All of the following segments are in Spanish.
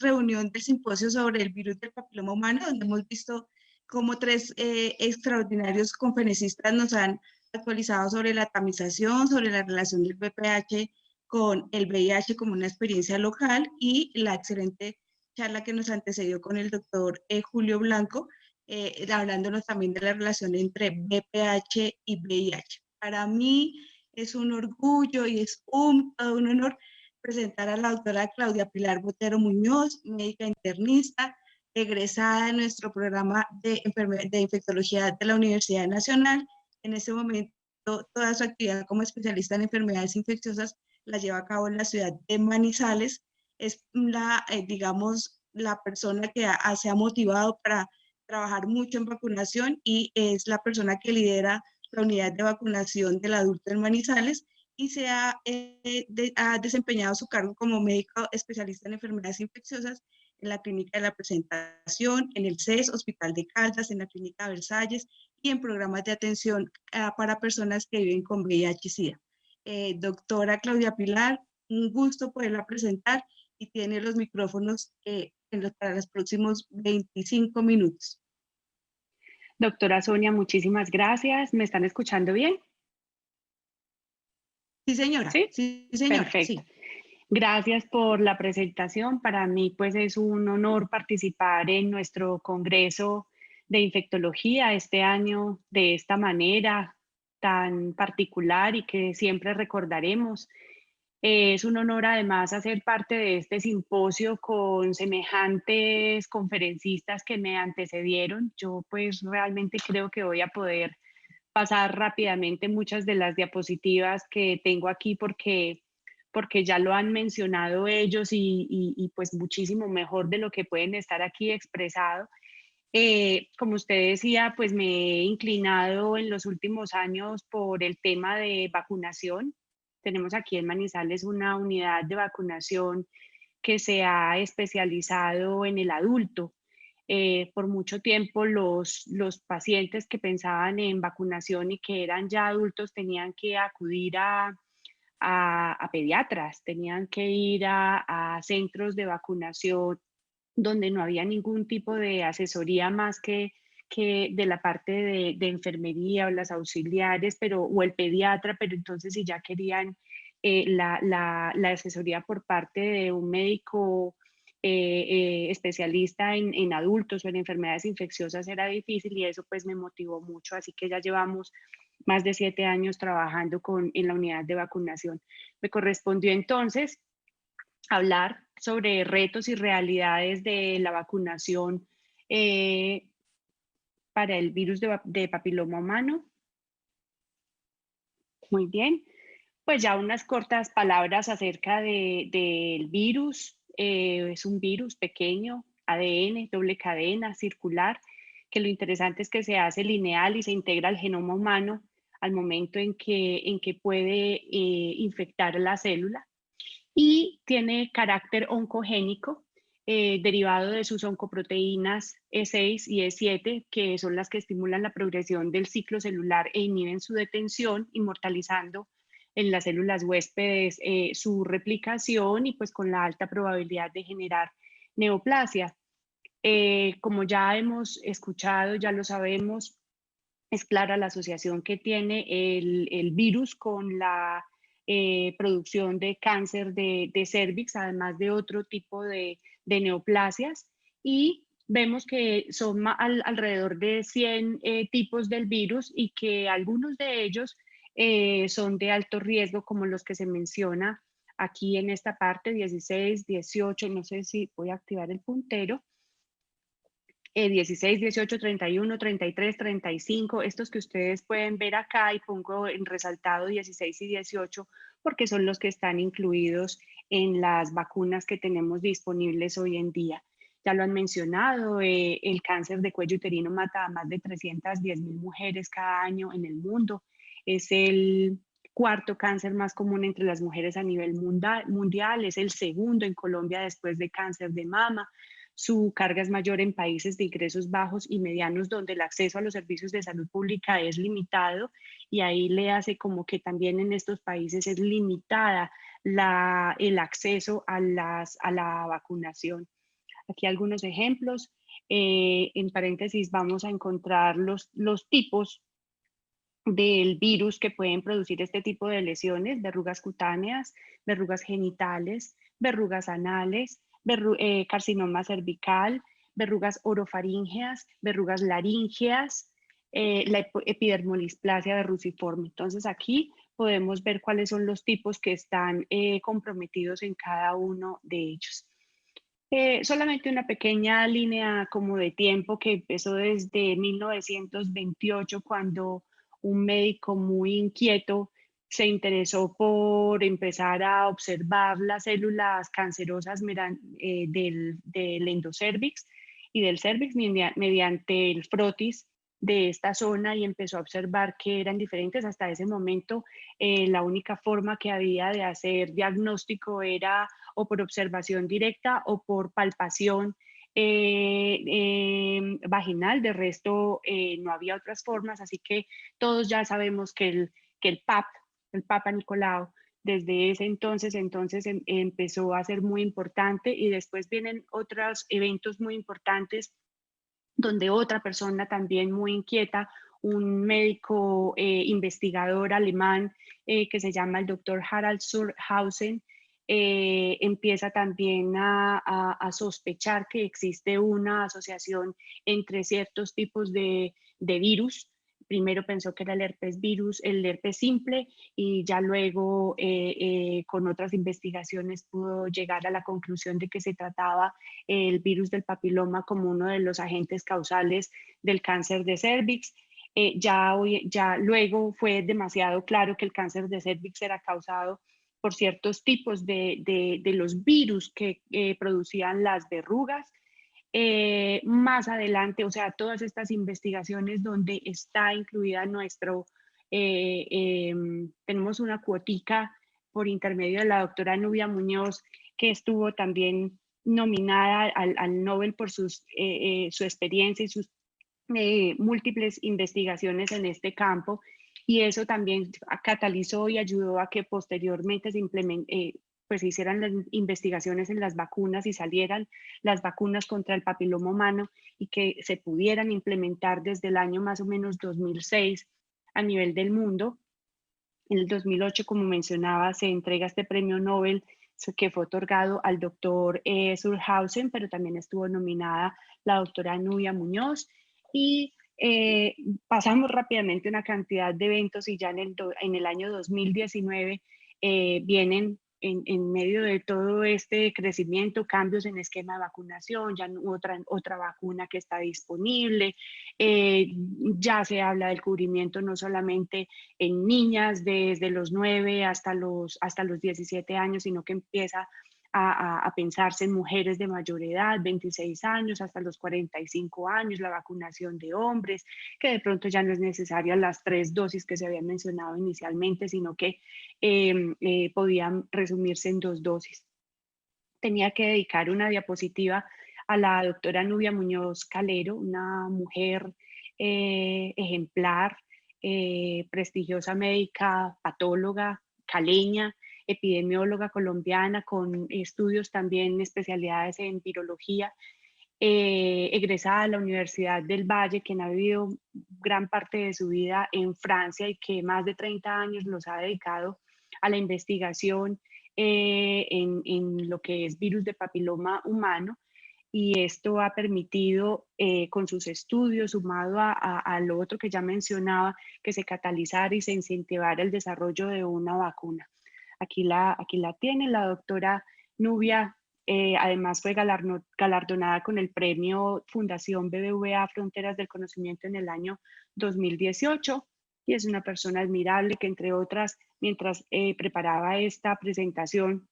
reunión del simposio sobre el virus del papiloma humano, donde hemos visto cómo tres extraordinarios conferencistas nos han actualizado sobre la tamización, sobre la relación del VPH con el VIH como una experiencia local y la excelente charla que nos antecedió con el doctor Julio Blanco, hablándonos también de la relación entre VPH y VIH. Para mí es un orgullo y es todo un honor presentar a la doctora Claudia Pilar Botero Muñoz, médica internista, egresada de nuestro programa de infectología de la Universidad Nacional. En este momento, toda su actividad como especialista en enfermedades infecciosas la lleva a cabo en la ciudad de Manizales. Es digamos, la persona que se ha motivado para trabajar mucho en vacunación y es la persona que lidera la unidad de vacunación del adulto en Manizales y ha desempeñado su cargo como médico especialista en enfermedades infecciosas en la Clínica de la Presentación, en el CES, Hospital de Caldas, en la Clínica Versalles y en programas de atención para personas que viven con VIH-Sida. Doctora Claudia Pilar, un gusto poderla presentar y tiene los micrófonos para los próximos 25 minutos. Doctora Sonia, muchísimas gracias. ¿Me están escuchando bien? Sí, señora. Sí, señora. Perfecto. Sí. Gracias por la presentación. Para mí, pues, es un honor participar en nuestro Congreso de Infectología este año de esta manera tan particular y que siempre recordaremos. Es un honor además hacer parte de este simposio con semejantes conferencistas que me antecedieron. Yo pues realmente creo que voy a poder pasar rápidamente muchas de las diapositivas que tengo aquí porque ya lo han mencionado ellos y pues muchísimo mejor de lo que pueden estar aquí expresado. Como usted decía, pues me he inclinado en los últimos años por el tema de vacunación. Tenemos aquí en Manizales una unidad de vacunación que se ha especializado en el adulto. Por mucho tiempo los pacientes que pensaban en vacunación y que eran ya adultos tenían que acudir a pediatras, tenían que ir a centros de vacunación donde no había ningún tipo de asesoría más que de la parte de enfermería o las auxiliares, o el pediatra, pero entonces si ya querían la asesoría por parte de un médico especialista en adultos o en enfermedades infecciosas era difícil y eso pues me motivó mucho, así que ya llevamos más de 7 años trabajando en la unidad de vacunación. Me correspondió entonces hablar sobre retos y realidades de la vacunación para el virus de papiloma humano. Muy bien, pues ya unas cortas palabras acerca del virus. Es un virus pequeño, ADN, doble cadena, circular, que lo interesante es que se hace lineal y se integra al genoma humano al momento en que puede infectar la célula. Y tiene carácter oncogénico derivado de sus oncoproteínas E6 y E7, que son las que estimulan la progresión del ciclo celular e inhiben su detención, inmortalizando en las células huéspedes su replicación y pues con la alta probabilidad de generar neoplasia. Como ya hemos escuchado, ya lo sabemos, es clara la asociación que tiene el virus con la producción de cáncer de cervix, además de otro tipo de neoplasias. Y vemos que son alrededor de 100 tipos del virus y que algunos de ellos son de alto riesgo, como los que se menciona aquí en esta parte, 16, 18, no sé si voy a activar el puntero. 16, 18, 31, 33, 35, estos que ustedes pueden ver acá y pongo en resaltado 16 y 18 porque son los que están incluidos en las vacunas que tenemos disponibles hoy en día. Ya lo han mencionado, el cáncer de cuello uterino mata a más de 310,000 mujeres cada año en el mundo. Es el cuarto cáncer más común entre las mujeres a nivel mundial, es el segundo en Colombia después de cáncer de mama. Su carga es mayor en países de ingresos bajos y medianos donde el acceso a los servicios de salud pública es limitado y ahí le hace como que también en estos países es limitada el acceso a la vacunación. Aquí algunos ejemplos. En paréntesis vamos a encontrar los tipos del virus que pueden producir este tipo de lesiones: verrugas cutáneas, verrugas genitales, verrugas anales, carcinoma cervical, verrugas orofaríngeas, verrugas laríngeas, la epidermodisplasia verruciforme. Entonces aquí podemos ver cuáles son los tipos que están comprometidos en cada uno de ellos. Solamente una pequeña línea como de tiempo que empezó desde 1928, cuando un médico muy inquieto se interesó por empezar a observar las células cancerosas del endocérvix y del cérvix mediante el frotis de esta zona, y empezó a observar que eran diferentes. Hasta ese momento, la única forma que había de hacer diagnóstico era o por observación directa o por palpación vaginal. De resto, no había otras formas, así que todos ya sabemos que el Papa Nicolau, desde ese entonces empezó a ser muy importante, y después vienen otros eventos muy importantes donde otra persona también muy inquieta, un médico investigador alemán que se llama el doctor Harald Surhausen, empieza también a sospechar que existe una asociación entre ciertos tipos de virus. Primero pensó que era el herpes virus, el herpes simple, y ya luego con otras investigaciones pudo llegar a la conclusión de que se trataba el virus del papiloma como uno de los agentes causales del cáncer de cérvix. Ya luego fue demasiado claro que el cáncer de cérvix era causado por ciertos tipos de los virus que producían las verrugas. Más adelante, o sea, todas estas investigaciones donde está incluida tenemos una cuotica por intermedio de la doctora Nubia Muñoz, que estuvo también nominada al Nobel por su experiencia y sus múltiples investigaciones en este campo, y eso también catalizó y ayudó a que posteriormente pues se hicieran las investigaciones en las vacunas y salieran las vacunas contra el papiloma humano, y que se pudieran implementar desde el año más o menos 2006 a nivel del mundo. En el 2008, como mencionaba, se entrega este premio Nobel que fue otorgado al doctor Surhausen, pero también estuvo nominada la doctora Nubia Muñoz. Y pasamos rápidamente una cantidad de eventos, y ya en el año 2019 vienen en medio de todo este crecimiento cambios en esquema de vacunación. Ya otra vacuna que está disponible, ya se habla del cubrimiento no solamente en niñas desde los 9 hasta los 17 años, sino que empieza a pensarse en mujeres de mayor edad, 26 años hasta los 45 años, la vacunación de hombres, que de pronto ya no es necesaria las 3 dosis que se habían mencionado inicialmente, sino que podían resumirse en 2 dosis. Tenía que dedicar una diapositiva a la doctora Nubia Muñoz Calero, una mujer ejemplar, prestigiosa médica, patóloga, caleña, epidemióloga colombiana con estudios también, especialidades en virología, egresada de la Universidad del Valle, quien ha vivido gran parte de su vida en Francia y que más de 30 años los ha dedicado a la investigación en lo que es virus de papiloma humano. Y esto ha permitido, con sus estudios, sumado a lo otro que ya mencionaba, que se catalizara y se incentivara el desarrollo de una vacuna. Aquí la tiene la doctora Nubia. Además fue galardonada con el premio Fundación BBVA Fronteras del Conocimiento en el año 2018, y es una persona admirable que, entre otras, mientras preparaba esta presentación,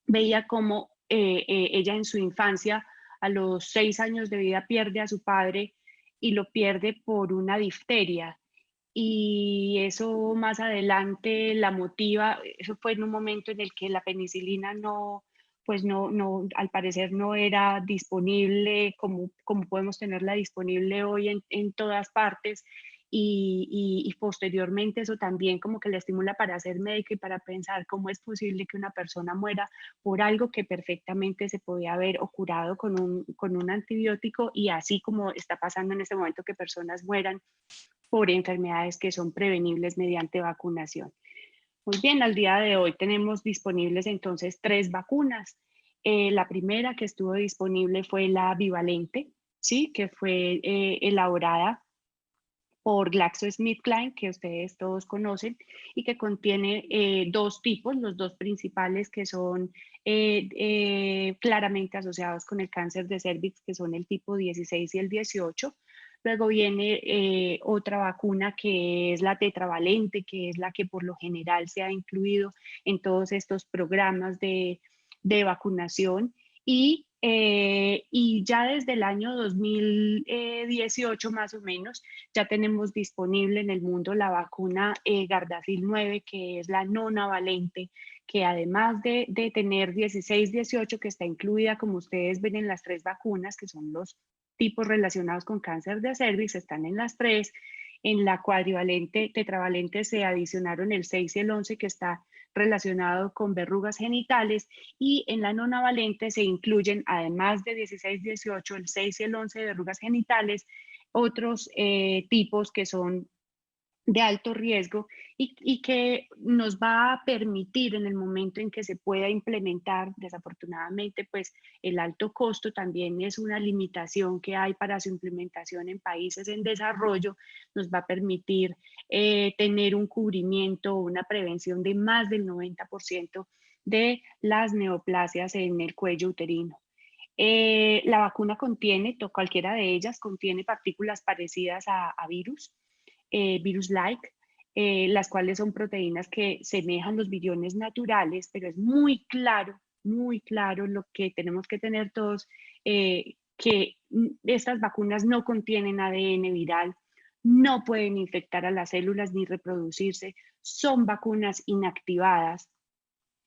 veía cómo ella en su infancia, a los 6 años de vida, pierde a su padre, y lo pierde por una difteria. Y eso más adelante la motiva. Eso fue en un momento en el que la penicilina pues no, al parecer no era disponible como podemos tenerla disponible hoy en todas partes, y posteriormente eso también como que le estimula para ser médico y para pensar cómo es posible que una persona muera por algo que perfectamente se podía haber curado con un antibiótico, y así como está pasando en este momento que personas mueran por enfermedades que son prevenibles mediante vacunación. Muy bien, al día de hoy tenemos disponibles entonces 3 vacunas. La primera que estuvo disponible fue la bivalente, ¿sí? Que fue elaborada por GlaxoSmithKline, que ustedes todos conocen, y que contiene 2 tipos, los 2 principales que son claramente asociados con el cáncer de cervix, que son el tipo 16 y el 18. Luego viene otra vacuna que es la tetravalente, que es la que por lo general se ha incluido en todos estos programas de vacunación. Y ya desde el año 2018 más o menos, ya tenemos disponible en el mundo la vacuna Gardasil 9, que es la nonavalente, que además de tener 16-18, que está incluida, como ustedes ven, en las 3 vacunas, que son los tipos relacionados con cáncer de cervix, están en las 3. En la cuadrivalente, tetravalente se adicionaron el 6 y el 11, que está relacionado con verrugas genitales, y en la nonavalente se incluyen, además de 16-18, el 6 y el 11 de verrugas genitales, otros tipos que son de alto riesgo y que nos va a permitir, en el momento en que se pueda implementar, desafortunadamente pues el alto costo también es una limitación que hay para su implementación en países en desarrollo, nos va a permitir tener un cubrimiento, una prevención de más del 90% de las neoplasias en el cuello uterino. La vacuna contiene, cualquiera de ellas contiene partículas parecidas a virus, virus-like, las cuales son proteínas que semejan los viriones naturales, pero es muy claro lo que tenemos que tener todos, que estas vacunas no contienen ADN viral, no pueden infectar a las células ni reproducirse, son vacunas inactivadas.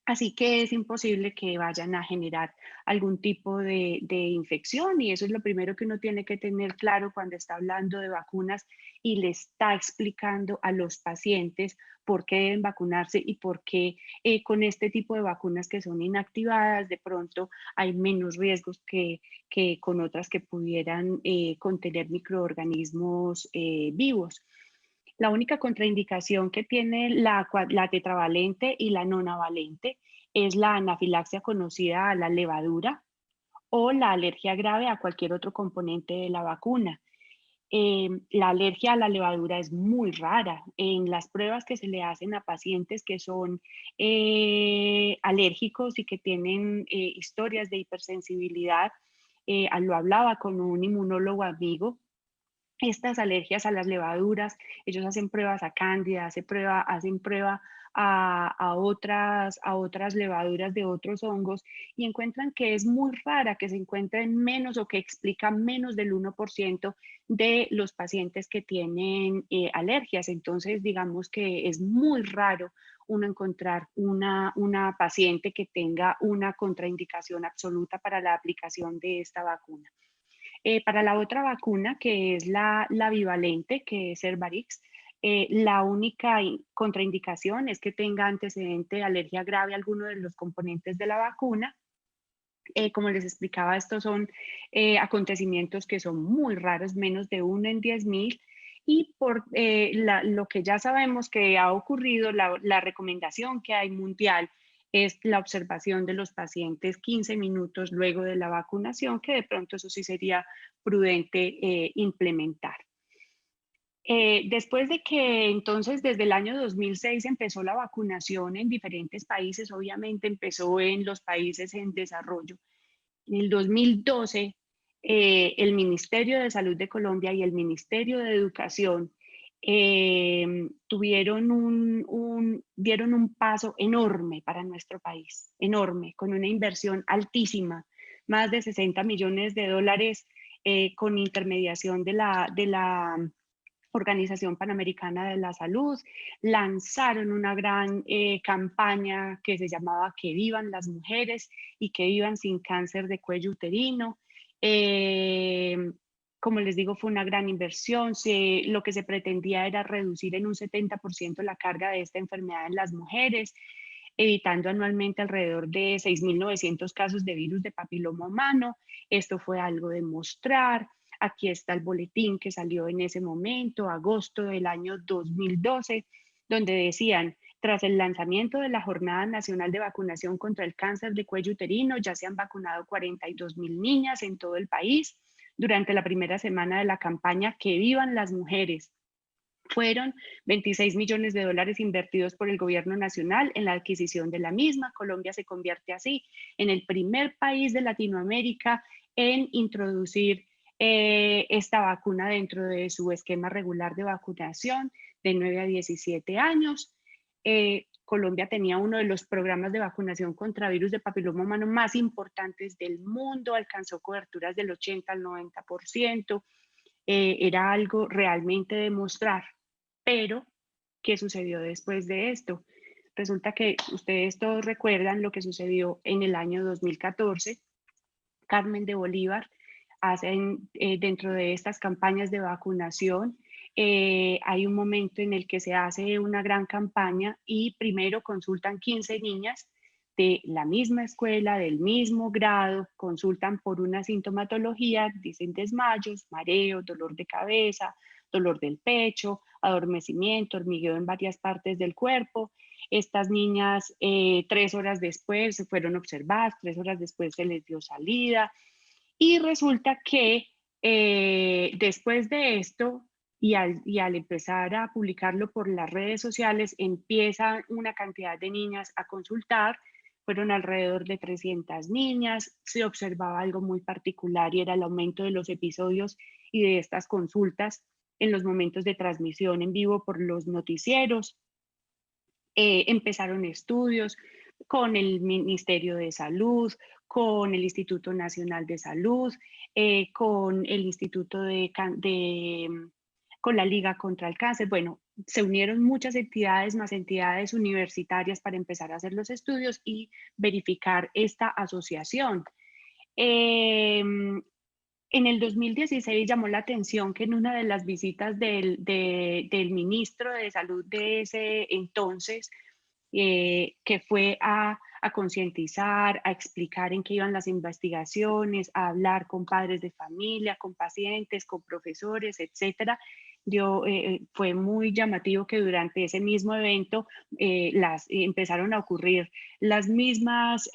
Así que es imposible que vayan a generar algún tipo de infección, y eso es lo primero que uno tiene que tener claro cuando está hablando de vacunas y le está explicando a los pacientes por qué deben vacunarse y por qué con este tipo de vacunas que son inactivadas de pronto hay menos riesgos que con otras que pudieran contener microorganismos vivos. La única contraindicación que tiene la tetravalente y la nonavalente es la anafilaxia conocida a la levadura o la alergia grave a cualquier otro componente de la vacuna. La alergia a la levadura es muy rara. En las pruebas que se le hacen a pacientes que son alérgicos y que tienen historias de hipersensibilidad, lo hablaba con un inmunólogo amigo, estas alergias a las levaduras, ellos hacen pruebas a cándida, hacen prueba a otras levaduras de otros hongos, y encuentran que es muy rara, que se encuentra en menos o que explica menos del 1% de los pacientes que tienen alergias. Entonces, digamos que es muy raro uno encontrar una paciente que tenga una contraindicación absoluta para la aplicación de esta vacuna. Para la otra vacuna, que es la bivalente, que es Cervarix, la única contraindicación es que tenga antecedente de alergia grave a alguno de los componentes de la vacuna. Como les explicaba, estos son acontecimientos que son muy raros, menos de 1 en 10.000. Y por lo que ya sabemos que ha ocurrido, la recomendación que hay mundial es la observación de los pacientes 15 minutos luego de la vacunación, que de pronto eso sí sería prudente implementar. Después de que entonces desde el año 2006 empezó la vacunación en diferentes países, obviamente empezó en los países en desarrollo. En el 2012, el Ministerio de Salud de Colombia y el Ministerio de Educación dieron un paso enorme para nuestro país, enorme, con una inversión altísima, más de 60 millones de dólares con intermediación de la Organización Panamericana de la Salud. Lanzaron una gran campaña que se llamaba Que vivan las mujeres y que vivan sin cáncer de cuello uterino. como les digo, fue una gran inversión. Lo que se pretendía era reducir en un 70% la carga de esta enfermedad en las mujeres, evitando anualmente alrededor de 6.900 casos de virus de papiloma humano. Esto fue algo de mostrar. Aquí está el boletín que salió en ese momento, agosto del año 2012, donde decían: tras el lanzamiento de la Jornada Nacional de Vacunación contra el Cáncer de Cuello Uterino, ya se han vacunado 42.000 niñas en todo el país durante la primera semana de la campaña Que Vivan las Mujeres. Fueron 26 millones de dólares invertidos por el gobierno nacional en la adquisición de la misma. Colombia se convierte así en el primer país de Latinoamérica en introducir esta vacuna dentro de su esquema regular de vacunación de 9 a 17 años. Colombia tenía uno de los programas de vacunación contra virus de papiloma humano más importantes del mundo, alcanzó coberturas del 80 al 90%, era algo realmente de mostrar. Pero, ¿qué sucedió después de esto? Resulta que ustedes todos recuerdan lo que sucedió en el año 2014. Carmen de Bolívar hacen dentro de estas campañas de vacunación, hay un momento en el que se hace una gran campaña y primero consultan 15 niñas de la misma escuela, del mismo grado, consultan por una sintomatología, dicen desmayos, mareo, dolor de cabeza, dolor del pecho, adormecimiento, hormigueo en varias partes del cuerpo. Estas niñas 3 horas después se fueron observadas, 3 horas después se les dio salida y resulta que después de esto y al empezar a publicarlo por las redes sociales, empieza una cantidad de niñas a consultar. Fueron alrededor de 300 niñas. Se observaba algo muy particular y era el aumento de los episodios y de estas consultas en los momentos de transmisión en vivo por los noticieros. Empezaron estudios con el Ministerio de Salud, con el Instituto Nacional de Salud, con el Instituto con la Liga contra el Cáncer. Bueno, se unieron muchas entidades, más entidades universitarias para empezar a hacer los estudios y verificar esta asociación. En el 2016 llamó la atención que en una de las visitas del ministro de Salud de ese entonces, que fue a concientizar, a explicar en qué iban las investigaciones, a hablar con padres de familia, con pacientes, con profesores, etcétera. Fue muy llamativo que durante ese mismo evento empezaron a ocurrir los mismos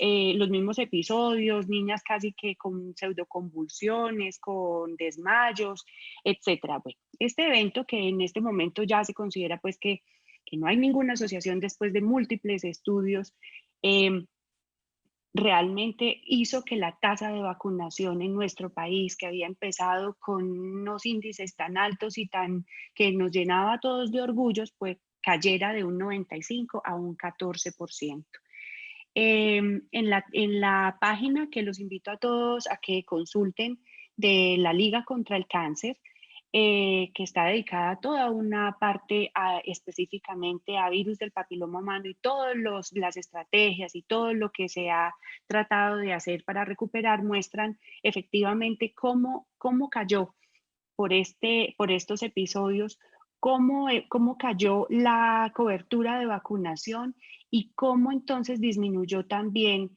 episodios, niñas casi que con pseudoconvulsiones, con desmayos, etcétera. Bueno, este evento que en este momento ya se considera pues que no hay ninguna asociación después de múltiples estudios, realmente hizo que la tasa de vacunación en nuestro país, que había empezado con unos índices tan altos y que nos llenaba a todos de orgullos, pues cayera de un 95 a un 14%. En la página que los invito a todos a que consulten de la Liga contra el Cáncer, que está dedicada a toda una parte específicamente a virus del papiloma humano y todas las estrategias y todo lo que se ha tratado de hacer para recuperar, muestran efectivamente cómo cayó por estos episodios, cómo cayó la cobertura de vacunación y cómo entonces disminuyó también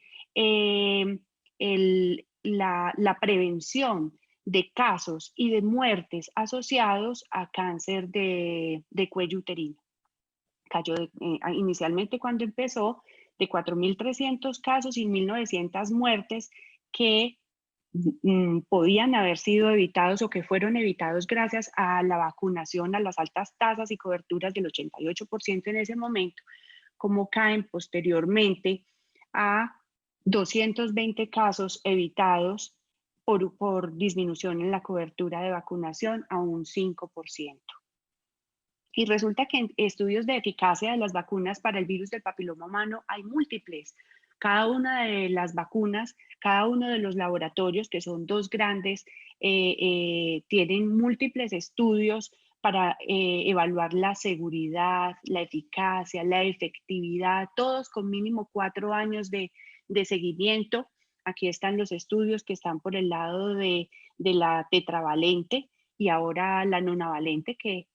la prevención de casos y de muertes asociados a cáncer de cuello uterino. Cayó inicialmente cuando empezó de 4.300 casos y 1.900 muertes que podían haber sido evitados o que fueron evitados gracias a la vacunación, a las altas tasas y coberturas del 88% en ese momento, como caen posteriormente a 220 casos evitados por disminución en la cobertura de vacunación a un 5%. Y resulta que en estudios de eficacia de las vacunas para el virus del papiloma humano hay múltiples. Cada una de las vacunas, cada uno de los laboratorios, que son 2 grandes, tienen múltiples estudios para evaluar la seguridad, la eficacia, la efectividad, todos con mínimo 4 años de seguimiento. Aquí están los estudios que están por el lado de la tetravalente, y ahora la nonavalente que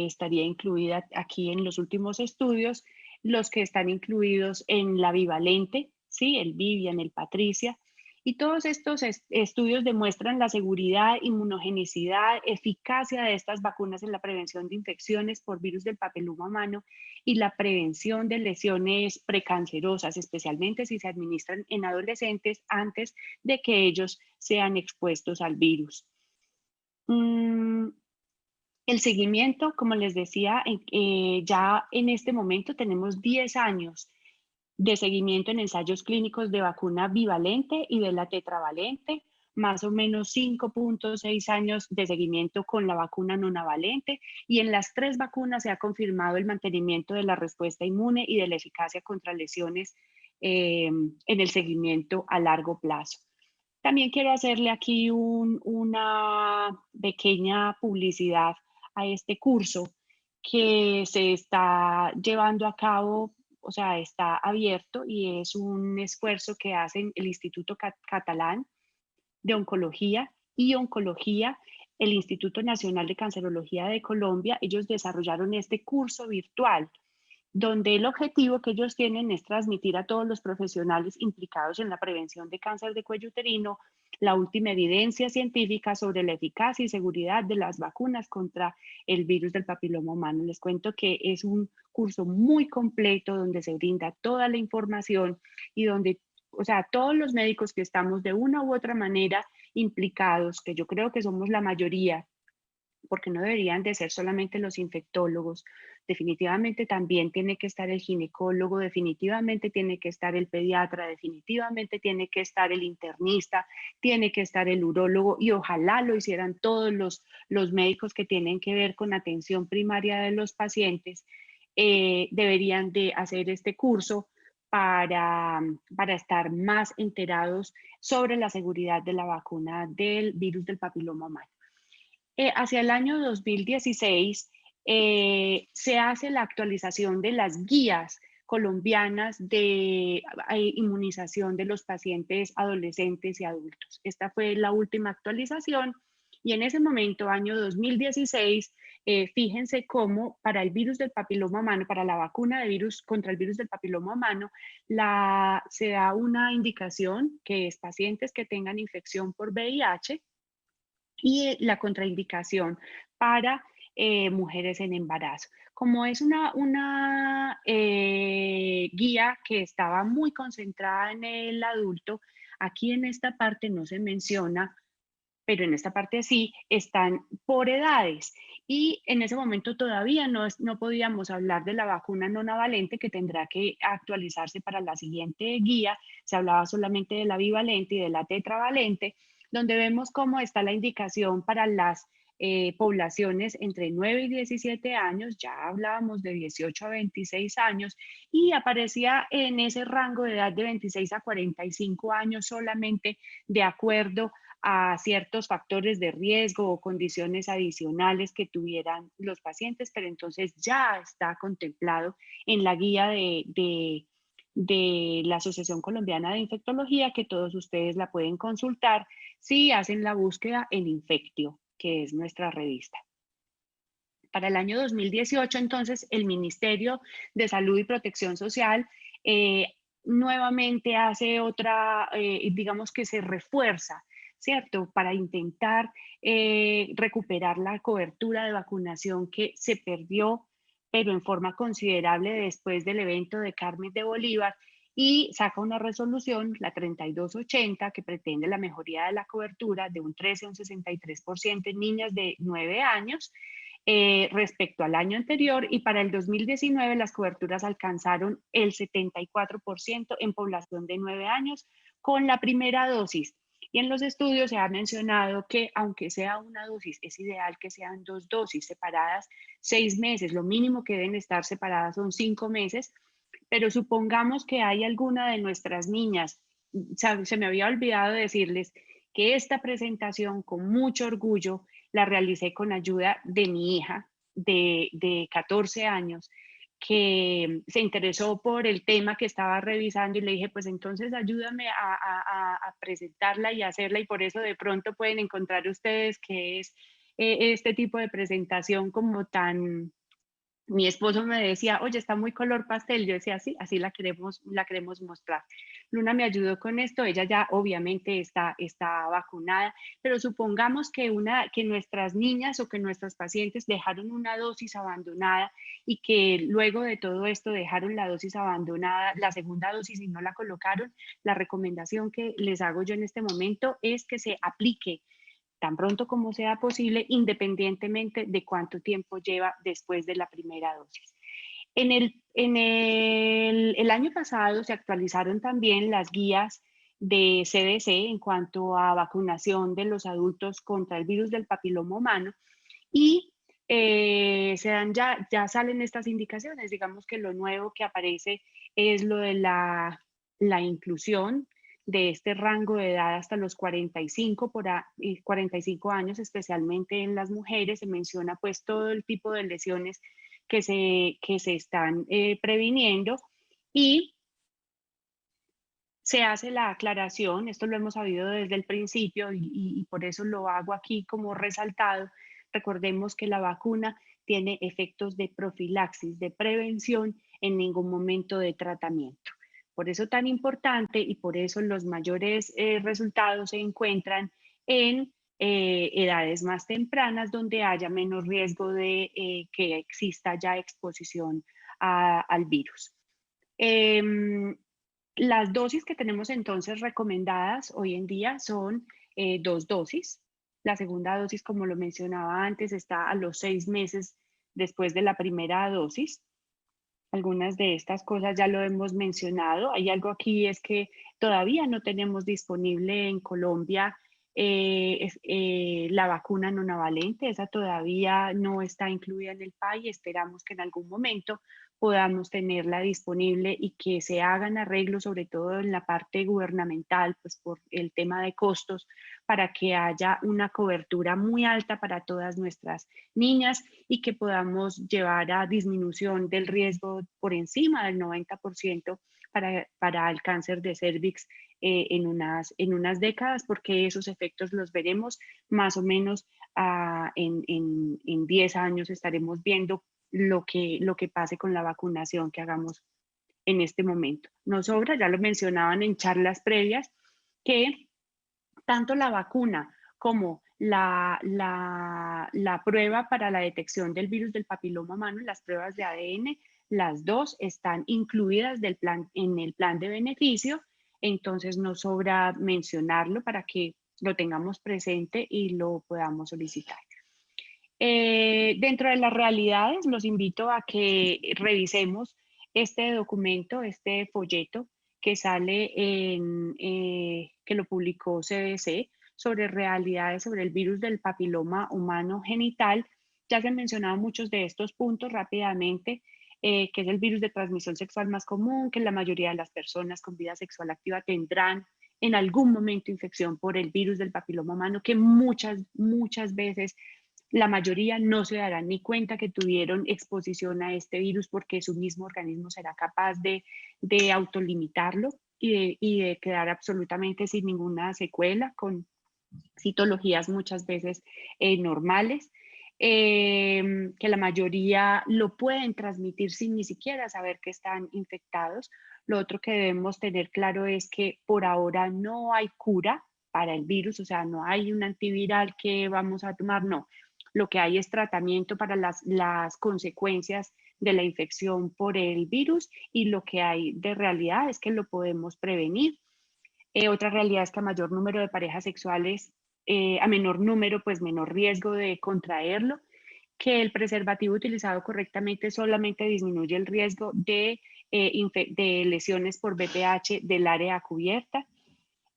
estaría incluida aquí en los últimos estudios, los que están incluidos en la bivalente, ¿sí? El Vivian, el Patricia, y todos estos estudios demuestran la seguridad, inmunogenicidad, eficacia de estas vacunas en la prevención de infecciones por virus del papiloma humano y la prevención de lesiones precancerosas, especialmente si se administran en adolescentes antes de que ellos sean expuestos al virus. El seguimiento, como les decía, ya en este momento tenemos 10 años de seguimiento en ensayos clínicos de vacuna bivalente y de la tetravalente, más o menos 5.6 años de seguimiento con la vacuna nonavalente, y en las 3 vacunas se ha confirmado el mantenimiento de la respuesta inmune y de la eficacia contra lesiones en el seguimiento a largo plazo. También quiero hacerle aquí una pequeña publicidad a este curso que se está llevando a cabo, o sea, está abierto, y es un esfuerzo que hacen el Instituto Catalán de Oncología y Oncología, el Instituto Nacional de Cancerología de Colombia. Ellos desarrollaron este curso virtual donde el objetivo que ellos tienen es transmitir a todos los profesionales implicados en la prevención de cáncer de cuello uterino la última evidencia científica sobre la eficacia y seguridad de las vacunas contra el virus del papiloma humano. Les cuento que es un curso muy completo donde se brinda toda la información y donde, o sea, todos los médicos que estamos de una u otra manera implicados, que yo creo que somos la mayoría, porque no deberían de ser solamente los infectólogos. Definitivamente también tiene que estar el ginecólogo, definitivamente tiene que estar el pediatra, definitivamente tiene que estar el internista, tiene que estar el urólogo, y ojalá lo hicieran todos los médicos que tienen que ver con atención primaria de los pacientes. Deberían de hacer este curso para estar más enterados sobre la seguridad de la vacuna del virus del papiloma humano. Hacia el año 2016 se hace la actualización de las guías colombianas de inmunización de los pacientes adolescentes y adultos. Esta fue la última actualización, y en ese momento, año 2016, fíjense cómo para el virus del papiloma humano, para la vacuna de virus contra el virus del papiloma humano, se da una indicación que es pacientes que tengan infección por VIH, y la contraindicación para mujeres en embarazo. Como es una guía que estaba muy concentrada en el adulto, aquí en esta parte no se menciona, pero en esta parte sí, están por edades. Y en ese momento todavía no podíamos hablar de la vacuna nonavalente, que tendrá que actualizarse para la siguiente guía. Se hablaba solamente de la bivalente y de la tetravalente, donde vemos cómo está la indicación para las poblaciones entre 9 y 17 años, ya hablábamos de 18 a 26 años, y aparecía en ese rango de edad de 26 a 45 años solamente, de acuerdo a ciertos factores de riesgo o condiciones adicionales que tuvieran los pacientes, pero entonces ya está contemplado en la guía de la Asociación Colombiana de Infectología, que todos ustedes la pueden consultar si hacen la búsqueda en Infectio, que es nuestra revista. Para el año 2018, entonces, el Ministerio de Salud y Protección Social nuevamente hace otra, digamos que se refuerza, ¿cierto? Para intentar recuperar la cobertura de vacunación que se perdió, pero en forma considerable después del evento de Carmen de Bolívar, y saca una resolución, la 3280, que pretende la mejoría de la cobertura de un 13 a un 63% en niñas de 9 años respecto al año anterior, y para el 2019 las coberturas alcanzaron el 74% en población de 9 años con la primera dosis. Y en los estudios se ha mencionado que aunque sea una dosis, es ideal que sean 2 dosis separadas 6 meses. Lo mínimo que deben estar separadas son 5 meses, pero supongamos que hay alguna de nuestras niñas, se me había olvidado decirles que esta presentación con mucho orgullo la realicé con ayuda de mi hija de 14 años, que se interesó por el tema que estaba revisando, y le dije, pues entonces ayúdame a presentarla y hacerla, y por eso de pronto pueden encontrar ustedes que es este tipo de presentación como tan... Mi esposo me decía, oye, está muy color pastel. Yo decía, sí, así la queremos mostrar. Luna me ayudó con esto. Ella ya obviamente está vacunada, pero supongamos que nuestras niñas o que nuestras pacientes dejaron una dosis abandonada y que luego de todo esto dejaron la dosis abandonada, la segunda dosis y no la colocaron. La recomendación que les hago yo en este momento es que se aplique tan pronto como sea posible, independientemente de cuánto tiempo lleva después de la primera dosis. El año pasado se actualizaron también las guías de CDC en cuanto a vacunación de los adultos contra el virus del papiloma humano y ya salen estas indicaciones. Digamos que lo nuevo que aparece es lo de la inclusión de este rango de edad hasta los 45 años, especialmente en las mujeres. Se menciona pues todo el tipo de lesiones que se están previniendo y se hace la aclaración, esto lo hemos sabido desde el principio y por eso lo hago aquí como resaltado. Recordemos que la vacuna tiene efectos de profilaxis, de prevención, en ningún momento de tratamiento. Por eso tan importante y por eso los mayores resultados se encuentran en edades más tempranas donde haya menos riesgo de que exista ya exposición al virus. Las dosis que tenemos entonces recomendadas hoy en día son 2 dosis. La segunda dosis, como lo mencionaba antes, está a los 6 meses después de la primera dosis. Algunas de estas cosas ya lo hemos mencionado. Hay algo aquí, es que todavía no tenemos disponible en Colombia la vacuna nonavalente. Esa todavía no está incluida en el país. Esperamos que en algún momento podamos tenerla disponible y que se hagan arreglos, sobre todo en la parte gubernamental, pues por el tema de costos, para que haya una cobertura muy alta para todas nuestras niñas y que podamos llevar a disminución del riesgo por encima del 90% para el cáncer de cervix en unas décadas, porque esos efectos los veremos más o menos en 10 años. Estaremos viendo lo que pase con la vacunación que hagamos en este momento. No sobra, ya lo mencionaban en charlas previas, que tanto la vacuna como la prueba para la detección del virus del papiloma humano, las pruebas de ADN, las dos están incluidas en el plan de beneficio, entonces no sobra mencionarlo para que lo tengamos presente y lo podamos solicitar. Dentro de las realidades, los invito a que revisemos este documento, este folleto que sale que lo publicó CDC sobre realidades sobre el virus del papiloma humano genital. Ya se han mencionado muchos de estos puntos rápidamente, que es el virus de transmisión sexual más común, que la mayoría de las personas con vida sexual activa tendrán en algún momento infección por el virus del papiloma humano, que muchas veces la mayoría no se darán ni cuenta que tuvieron exposición a este virus porque su mismo organismo será capaz de autolimitarlo y de quedar absolutamente sin ninguna secuela, con citologías muchas veces normales, que la mayoría lo pueden transmitir sin ni siquiera saber que están infectados. Lo otro que debemos tener claro es que por ahora no hay cura para el virus, o sea, no hay un antiviral que vamos a tomar, no. Lo que hay es tratamiento para las consecuencias de la infección por el virus y lo que hay de realidad es que lo podemos prevenir. Otra realidad es que a mayor número de parejas sexuales, a menor número, pues menor riesgo de contraerlo, que el preservativo utilizado correctamente solamente disminuye el riesgo de lesiones por VPH del área cubierta,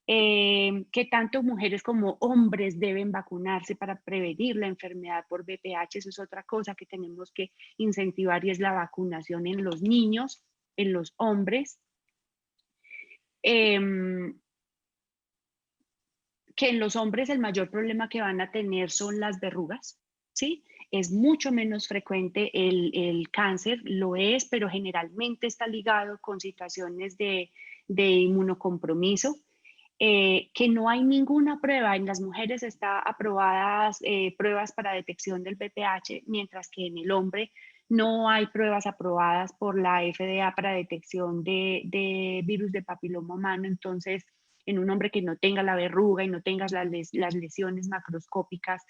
que tanto mujeres como hombres deben vacunarse para prevenir la enfermedad por VPH. Eso es otra cosa que tenemos que incentivar y es la vacunación en los niños, en los hombres. Que en los hombres el mayor problema que van a tener son las verrugas, ¿sí? Es mucho menos frecuente el cáncer, lo es, pero generalmente está ligado con situaciones de inmunocompromiso. que no hay ninguna prueba. En las mujeres está aprobadas pruebas para detección del VPH, mientras que en el hombre no hay pruebas aprobadas por la FDA para detección de virus de papiloma humano. Entonces, en un hombre que no tenga la verruga y no tenga las lesiones macroscópicas,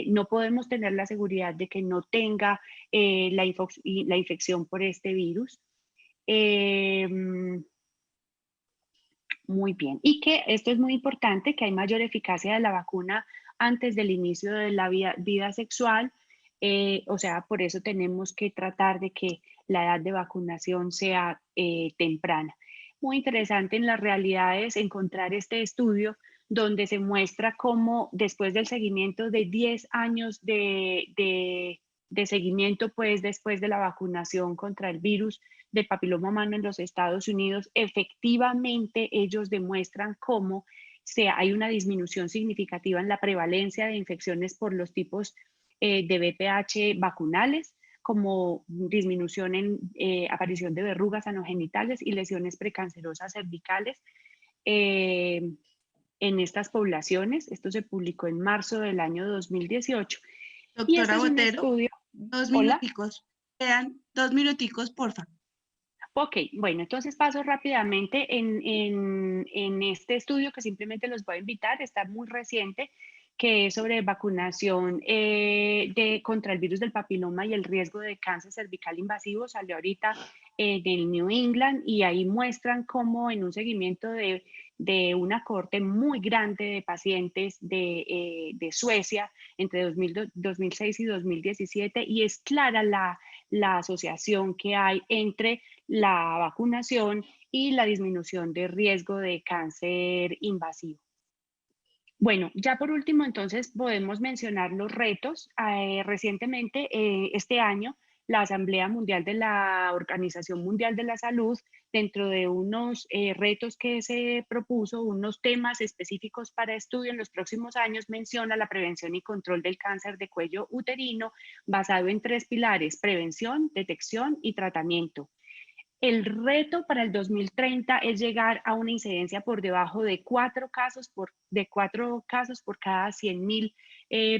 no podemos tener la seguridad de que no tenga la infección por este virus. Muy bien. Y que esto es muy importante, que hay mayor eficacia de la vacuna antes del inicio de la vida sexual. O sea, por eso tenemos que tratar de que la edad de vacunación sea temprana. Muy interesante en las realidades encontrar este estudio donde se muestra cómo después del seguimiento de 10 años de seguimiento, pues después de la vacunación contra el virus de papiloma humano en los Estados Unidos, efectivamente ellos demuestran cómo hay una disminución significativa en la prevalencia de infecciones por los tipos de VPH vacunales, como disminución en aparición de verrugas anogenitales y lesiones precancerosas cervicales en estas poblaciones. Esto se publicó en marzo del año 2018. Y este Doctora es un Botero, estudio. dos Hola. minuticos. Quedan 2 minuticos, porfa. Ok, bueno, entonces paso rápidamente en este estudio que simplemente los voy a invitar, está muy reciente, que es sobre vacunación contra el virus del papiloma y el riesgo de cáncer cervical invasivo. Salió ahorita en el New England y ahí muestran cómo en un seguimiento de una cohorte muy grande de pacientes de Suecia entre 2006 y 2017, y es clara la asociación que hay entre la vacunación y la disminución de riesgo de cáncer invasivo. Bueno, ya por último, entonces podemos mencionar los retos. Recientemente, este año, la Asamblea Mundial de la Organización Mundial de la Salud, dentro de unos retos que se propuso, unos temas específicos para estudio en los próximos años, menciona la prevención y control del cáncer de cuello uterino basado en 3 pilares: prevención, detección y tratamiento. El reto para el 2030 es llegar a una incidencia por debajo de 4 casos por cada 100.000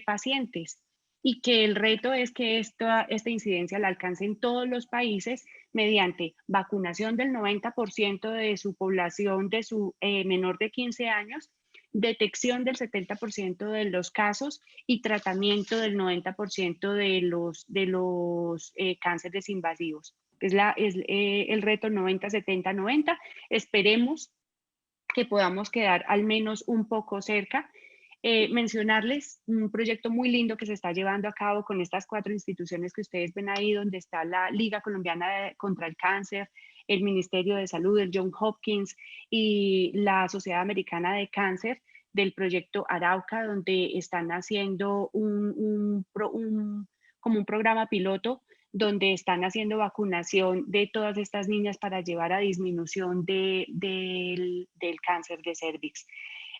pacientes, y que el reto es que esta incidencia la alcance en todos los países mediante vacunación del 90% de su población, de su menor de 15 años, detección del 70% de los casos y tratamiento del 90% de los cánceres invasivos. Es el reto 90-70-90. Esperemos que podamos quedar al menos un poco cerca. Mencionarles un proyecto muy lindo que se está llevando a cabo con estas 4 instituciones que ustedes ven ahí, donde está la Liga Colombiana contra el Cáncer, el Ministerio de Salud, el Johns Hopkins y la Sociedad Americana de Cáncer, del proyecto Arauca, donde están haciendo como un programa piloto donde están haciendo vacunación de todas estas niñas para llevar a disminución del cáncer de cervix.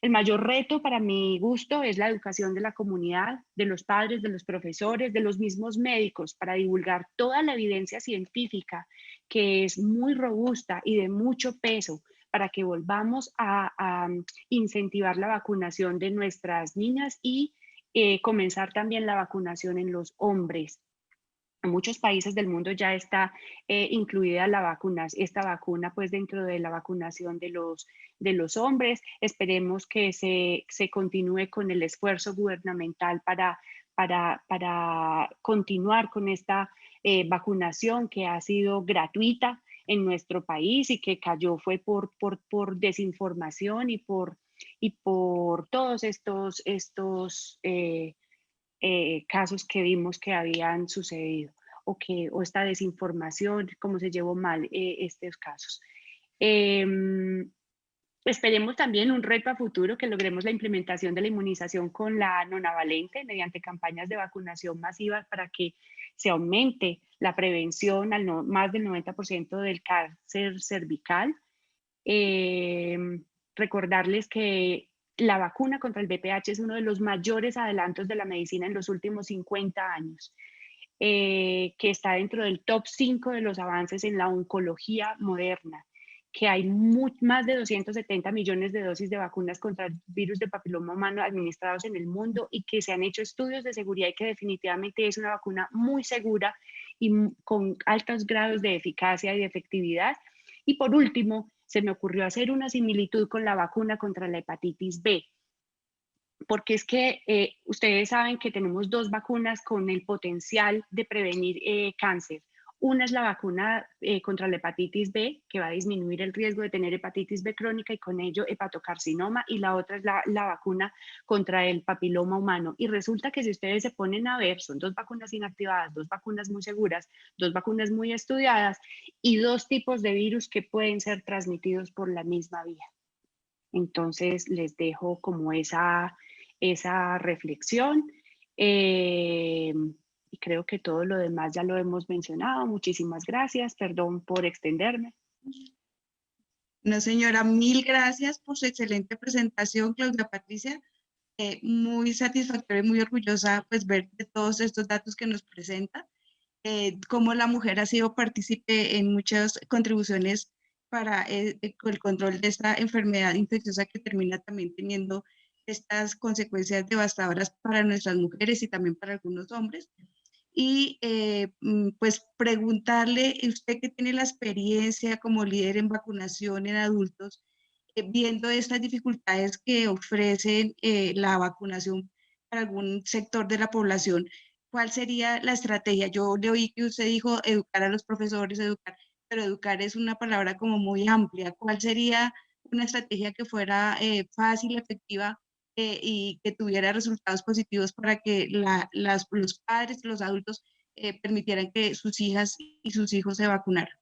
El mayor reto para mi gusto es la educación de la comunidad, de los padres, de los profesores, de los mismos médicos, para divulgar toda la evidencia científica, que es muy robusta y de mucho peso, para que volvamos a incentivar la vacunación de nuestras niñas y comenzar también la vacunación en los hombres. En muchos países del mundo ya está incluida esta vacuna pues dentro de la vacunación de los hombres. Esperemos que se continúe con el esfuerzo gubernamental para continuar con esta vacunación que ha sido gratuita en nuestro país y que cayó fue por desinformación y por todos estos casos que vimos que habían sucedido, o esta desinformación, cómo se llevó mal estos casos. Esperemos también un reto a futuro, que logremos la implementación de la inmunización con la nonavalente mediante campañas de vacunación masivas para que se aumente la prevención al más del 90% del cáncer cervical. Recordarles que la vacuna contra el VPH es uno de los mayores adelantos de la medicina en los últimos 50 años, que está dentro del top 5 de los avances en la oncología moderna, que hay más de 270 millones de dosis de vacunas contra el virus del papiloma humano administrados en el mundo y que se han hecho estudios de seguridad y que definitivamente es una vacuna muy segura y con altos grados de eficacia y de efectividad. Y por último, se me ocurrió hacer una similitud con la vacuna contra la hepatitis B, porque es que ustedes saben que tenemos dos vacunas con el potencial de prevenir cáncer. Una es la vacuna contra la hepatitis B, que va a disminuir el riesgo de tener hepatitis B crónica y con ello hepatocarcinoma, y la otra es la vacuna contra el papiloma humano. Y resulta que si ustedes se ponen a ver, son dos vacunas inactivadas, dos vacunas muy seguras, dos vacunas muy estudiadas y dos tipos de virus que pueden ser transmitidos por la misma vía. Entonces les dejo como esa reflexión. Y creo que todo lo demás ya lo hemos mencionado. Muchísimas gracias. Perdón por extenderme. No, señora, mil gracias por su excelente presentación, Claudia Patricia. Muy satisfactoria y muy orgullosa pues ver de todos estos datos que nos presenta. Cómo la mujer ha sido partícipe en muchas contribuciones para el control de esta enfermedad infecciosa que termina también teniendo estas consecuencias devastadoras para nuestras mujeres y también para algunos hombres. Y pues preguntarle, usted que tiene la experiencia como líder en vacunación en adultos, viendo estas dificultades que ofrecen la vacunación para algún sector de la población, ¿cuál sería la estrategia? Yo le oí que usted dijo educar a los profesores, educar, pero educar es una palabra como muy amplia. ¿Cuál sería una estrategia que fuera fácil, efectiva y que tuviera resultados positivos para que los padres, los adultos permitieran que sus hijas y sus hijos se vacunaran?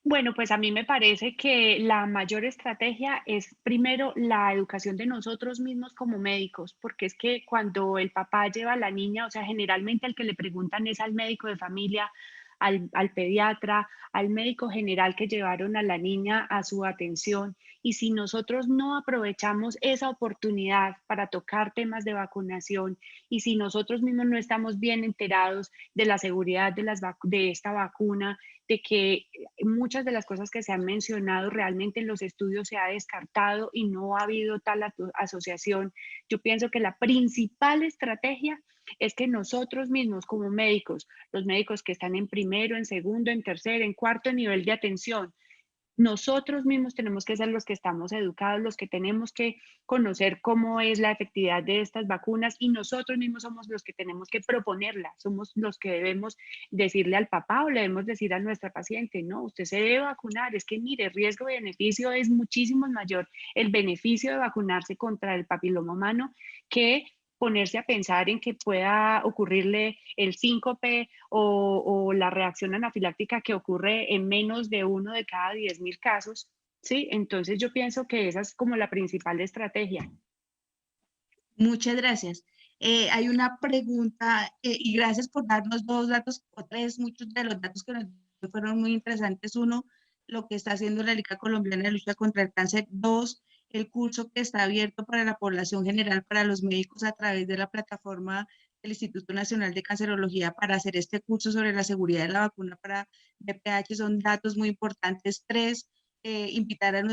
Bueno, pues a mí me parece que la mayor estrategia es primero la educación de nosotros mismos como médicos, porque es que cuando el papá lleva a la niña, o sea, generalmente al que le preguntan es al médico de familia, al pediatra, al médico general que llevaron a la niña a su atención. Y si nosotros no aprovechamos esa oportunidad para tocar temas de vacunación y si nosotros mismos no estamos bien enterados de la seguridad de esta vacuna, de que muchas de las cosas que se han mencionado realmente en los estudios se ha descartado y no ha habido tal asociación. Yo pienso que la principal estrategia es que nosotros mismos como médicos, los médicos que están en primero, en segundo, en tercer, en cuarto nivel de atención, nosotros mismos tenemos que ser los que estamos educados, los que tenemos que conocer cómo es la efectividad de estas vacunas y nosotros mismos somos los que tenemos que proponerla, somos los que debemos decirle al papá o le debemos decir a nuestra paciente, no, usted se debe vacunar, es que mire, riesgo-beneficio es muchísimo mayor el beneficio de vacunarse contra el papiloma humano que ponerse a pensar en que pueda ocurrirle el síncope o la reacción anafiláctica que ocurre en menos de 1 de cada 10.000 casos, ¿sí? Entonces yo pienso que esa es como la principal estrategia. Muchas gracias. Hay una pregunta y gracias por darnos dos datos o tres, muchos de los datos que nos fueron muy interesantes. Uno, lo que está haciendo la Liga Colombiana de Lucha contra el Cáncer. Dos, el curso que está abierto para la población general, para los médicos a través de la plataforma del Instituto Nacional de Cancerología para hacer este curso sobre la seguridad de la vacuna para VPH. Son datos muy importantes. Tres, invitar a a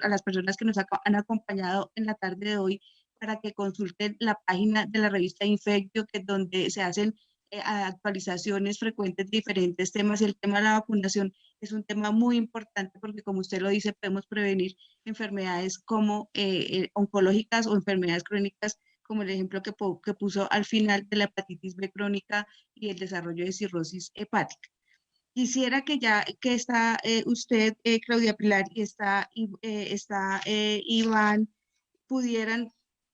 las personas que nos han acompañado en la tarde de hoy para que consulten la página de la revista Infectio, que es donde se hacen actualizaciones frecuentes de diferentes temas. Y el tema de la vacunación es un tema muy importante porque, como usted lo dice, podemos prevenir enfermedades como oncológicas o enfermedades crónicas, como el ejemplo que puso al final de la hepatitis B crónica y el desarrollo de cirrosis hepática. Quisiera que ya que está usted, Claudia Pilar, y está Iván, pudieran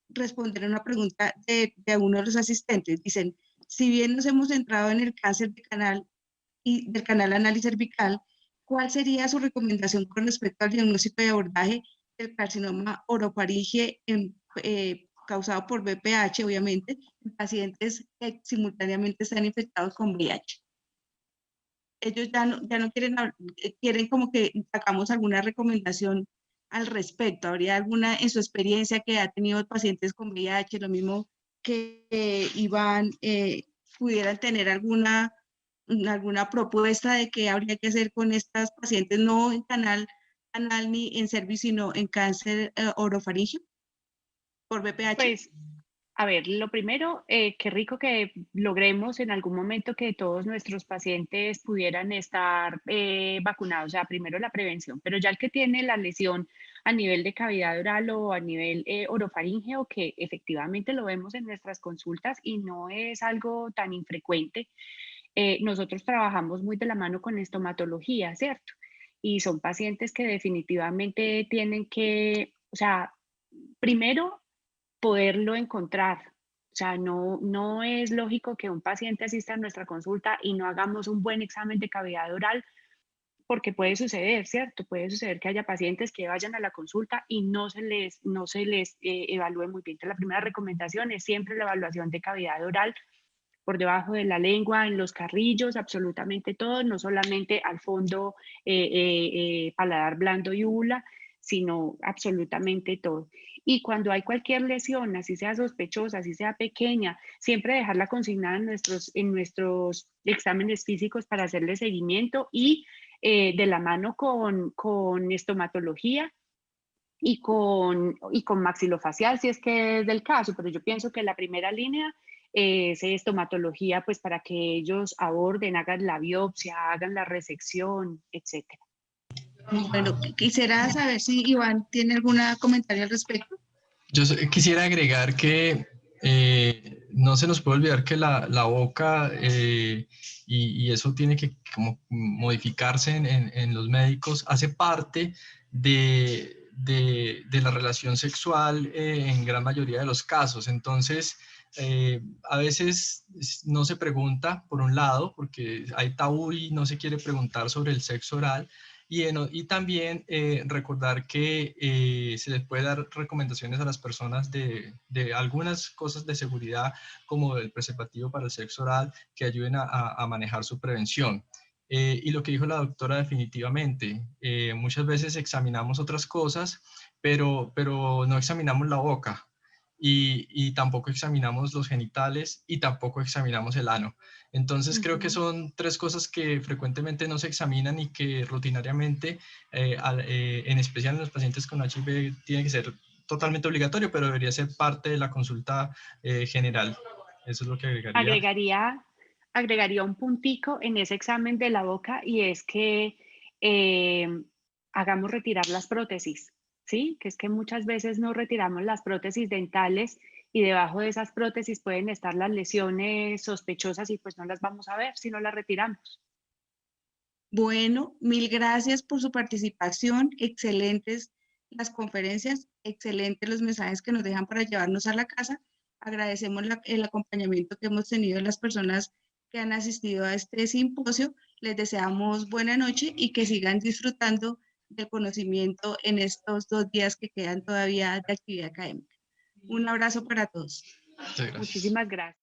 responder a una pregunta de uno de los asistentes. Dicen, si bien nos hemos centrado en el cáncer de canal y del canal anal y cervical, ¿cuál sería su recomendación con respecto al diagnóstico y abordaje del carcinoma orofaringe causado por VPH, obviamente, en pacientes que simultáneamente están infectados con VIH? Ellos ya no quieren, quieren como que hagamos alguna recomendación al respecto. ¿Habría alguna en su experiencia que ha tenido pacientes con VIH, lo mismo que Iván, pudieran tener alguna alguna propuesta de qué habría que hacer con estas pacientes, no en canal ni en cervix, sino en cáncer orofaringeo por BPH? Pues, a ver, lo primero, qué rico que logremos en algún momento que todos nuestros pacientes pudieran estar vacunados. O sea, primero la prevención, pero ya el que tiene la lesión a nivel de cavidad oral o a nivel orofaríngeo, que efectivamente lo vemos en nuestras consultas y no es algo tan infrecuente, nosotros trabajamos muy de la mano con estomatología, ¿cierto? Y son pacientes que definitivamente tienen que, o sea, primero poderlo encontrar. O sea, no es lógico que un paciente asista a nuestra consulta y no hagamos un buen examen de cavidad oral, porque puede suceder, ¿cierto? Puede suceder que haya pacientes que vayan a la consulta y no se les evalúe muy bien. Entonces, la primera recomendación es siempre la evaluación de cavidad oral por debajo de la lengua, en los carrillos, absolutamente todo, no solamente al fondo, paladar blando y úvula, sino absolutamente todo. Y cuando hay cualquier lesión, así sea sospechosa, así sea pequeña, siempre dejarla consignada en nuestros exámenes físicos para hacerle seguimiento y de la mano con estomatología y con maxilofacial, si es que es del caso, pero yo pienso que la primera línea es estomatología, pues para que ellos aborden, hagan la biopsia, hagan la resección, etcétera. Bueno, quisiera saber si Iván tiene algún comentario al respecto. Quisiera agregar que no se nos puede olvidar que la boca, y eso tiene que como modificarse en los médicos, hace parte de la relación sexual en gran mayoría de los casos. Entonces, a veces no se pregunta, por un lado, porque hay tabú y no se quiere preguntar sobre el sexo oral. Y también recordar que se les puede dar recomendaciones a las personas de algunas cosas de seguridad, como el preservativo para el sexo oral, que ayuden a manejar su prevención. Y lo que dijo la doctora definitivamente, muchas veces examinamos otras cosas, pero no examinamos la boca. Y tampoco examinamos los genitales y tampoco examinamos el ano. Entonces creo que son tres cosas que frecuentemente no se examinan y que rutinariamente, en especial en los pacientes con HIV, tiene que ser totalmente obligatorio, pero debería ser parte de la consulta general. Eso es lo que agregaría. Agregaría un puntico en ese examen de la boca y es que eh, hagamos retirar las prótesis, ¿sí? Que es que muchas veces no retiramos las prótesis dentales y debajo de esas prótesis pueden estar las lesiones sospechosas y pues no las vamos a ver si no las retiramos. Bueno, mil gracias por su participación. Excelentes las conferencias, excelentes los mensajes que nos dejan para llevarnos a la casa. Agradecemos el acompañamiento que hemos tenido de las personas que han asistido a este simposio. Les deseamos buena noche y que sigan disfrutando del conocimiento en estos 2 días que quedan todavía de actividad académica. Un abrazo para todos. Muchas gracias. Muchísimas gracias.